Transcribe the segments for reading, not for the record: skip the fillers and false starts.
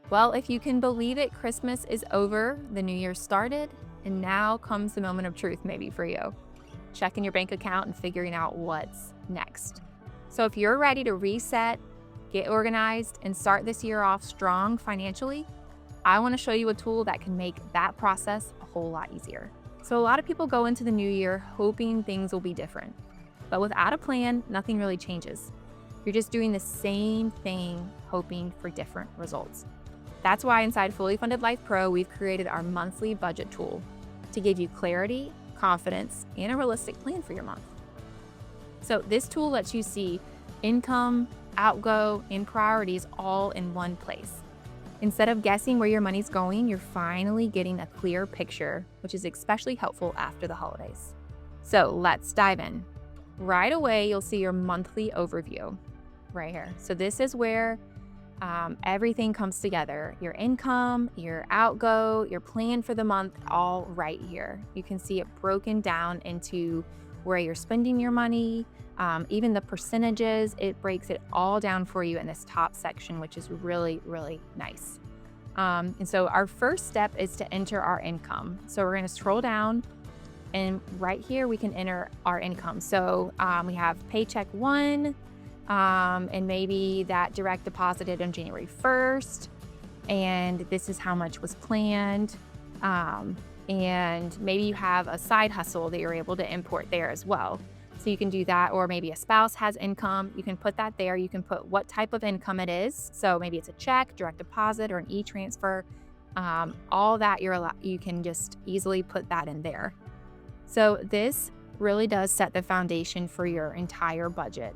Well, if you can believe it, Christmas is over, the new year started, and now comes the moment of truth maybe for you. Checking your bank account and figuring out what's next. So if you're ready to reset, get organized, and start this year off strong financially, I want to show you a tool that can make that process a whole lot easier. So a lot of people go into the new year hoping things will be different. But without a plan, nothing really changes. You're just doing the same thing, hoping for different results. That's why inside Fully Funded Life Pro, we've created our monthly budget tool to give you clarity, confidence, and a realistic plan for your month. So this tool lets you see income, outgo, and priorities all in one place. Instead of guessing where your money's going, you're finally getting a clear picture, which is especially helpful after the holidays. So let's dive in. Right away, you'll see your monthly overview right here. So this is where everything comes together. Your income, your outgo, your plan for the month, all right here. You can see it broken down into where you're spending your money, even the percentages. It breaks it all down for you in this top section, which is really, really nice. And so our first step is to enter our income. So we're going to scroll down, and right here we can enter our income. So we have paycheck 1, and maybe that direct deposited on January 1st, and this is how much was planned. And maybe you have a side hustle that you're able to import there as well. So you can do that, or maybe a spouse has income. You can put that there. You can put what type of income it is. So maybe it's a check, direct deposit, or an e-transfer. All that you can just easily put that in there. So this really does set the foundation for your entire budget.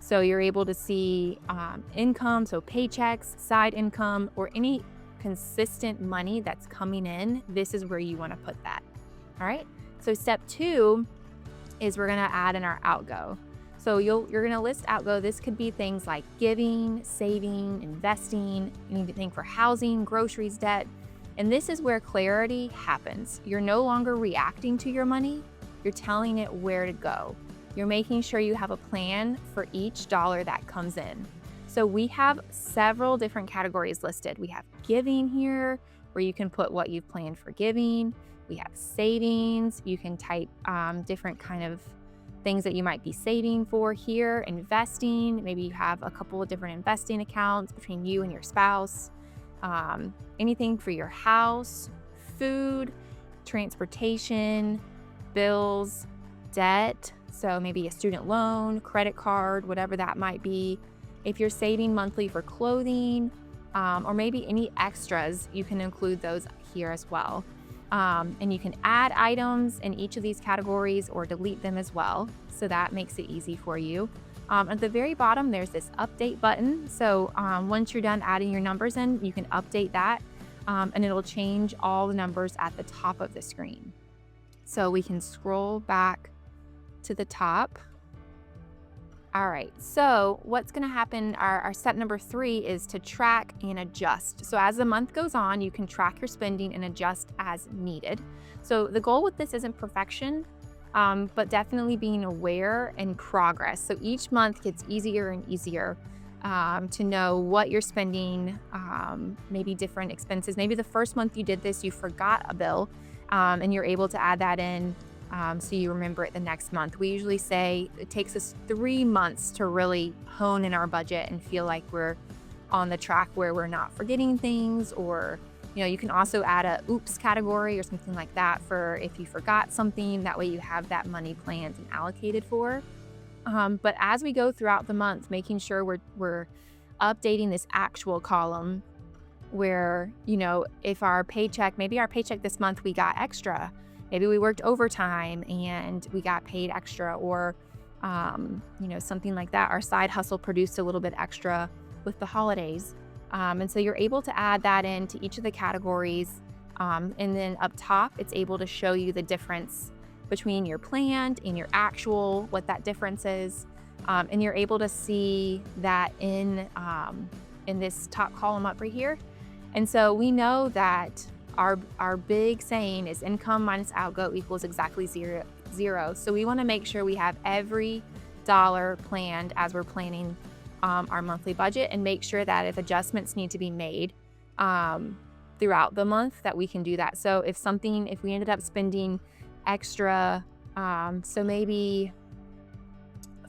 So you're able to see income, so paychecks, side income, or any consistent money that's coming in. This is where you want to put that. All right. So step 2 is we're going to add in our outgo. So you're going to list outgo. This could be things like giving, saving, investing, anything for housing, groceries, debt. And this is where clarity happens. You're no longer reacting to your money. You're telling it where to go. You're making sure you have a plan for each dollar that comes in. So we have several different categories listed. We have giving here, where you can put what you've planned for giving. We have savings. You can type different kind of things that you might be saving for here. Investing, maybe you have a couple of different investing accounts between you and your spouse. Anything for your house, food, transportation, bills, debt. So maybe a student loan, credit card, whatever that might be. If you're saving monthly for clothing, or maybe any extras, you can include those here as well. And you can add items in each of these categories or delete them as well. So that makes it easy for you. At the very bottom, there's this update button. So once you're done adding your numbers in, you can update that, and it'll change all the numbers at the top of the screen. So we can scroll back to the top. All right, so what's going to happen, our step number 3 is to track and adjust. So as the month goes on, you can track your spending and adjust as needed. So the goal with this isn't perfection, but definitely being aware and progress. So each month gets easier and easier to know what you're spending, maybe different expenses. Maybe the first month you did this, you forgot a bill, and you're able to add that in. So you remember it the next month. We usually say it takes us 3 months to really hone in our budget and feel like we're on the track where we're not forgetting things, or, you can also add a oops category or something like that for if you forgot something. That way you have that money planned and allocated for. But as we go throughout the month, making sure we're updating this actual column where, if maybe our paycheck this month, we got extra. Maybe we worked overtime and we got paid extra, or, something like that. Our side hustle produced a little bit extra with the holidays. And so you're able to add that into each of the categories. And then up top, it's able to show you the difference between your planned and your actual, what that difference is. And you're able to see that in this top column up right here. And so we know that our big saying is income minus outgo equals exactly zero. So we want to make sure we have every dollar planned as we're planning our monthly budget, and make sure that if adjustments need to be made, throughout the month that we can do that. So if we ended up spending extra, so maybe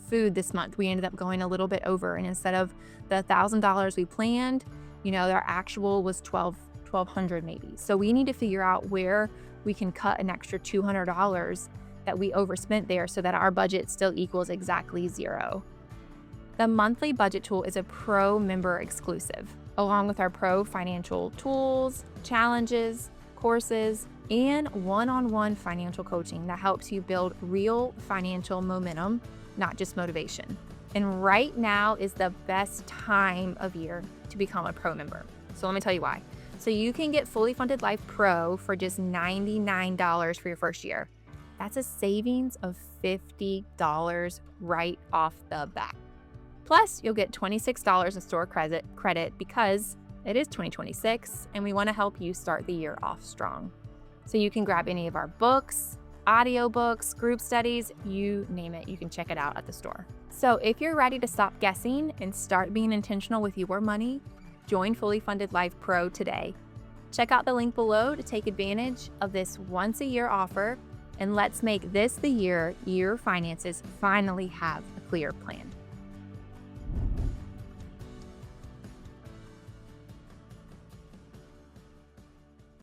food this month, we ended up going a little bit over, and instead of the $1,000 we planned, our actual was 1,200 maybe. So we need to figure out where we can cut an extra $200 that we overspent there so that our budget still equals exactly zero. The monthly budget tool is a pro member exclusive, along with our pro financial tools, challenges, courses, and one-on-one financial coaching that helps you build real financial momentum, not just motivation. And right now is the best time of year to become a pro member. So let me tell you why. So you can get Fully Funded Life Pro for just $99 for your first year. That's a savings of $50 right off the bat. Plus, you'll get $26 in store credit because it is 2026 and we want to help you start the year off strong. So you can grab any of our books, audiobooks, group studies, you name it. You can check it out at the store. So if you're ready to stop guessing and start being intentional with your money, join Fully Funded Life Pro today. Check out the link below to take advantage of this once-a-year offer, and let's make this the year your finances finally have a clear plan.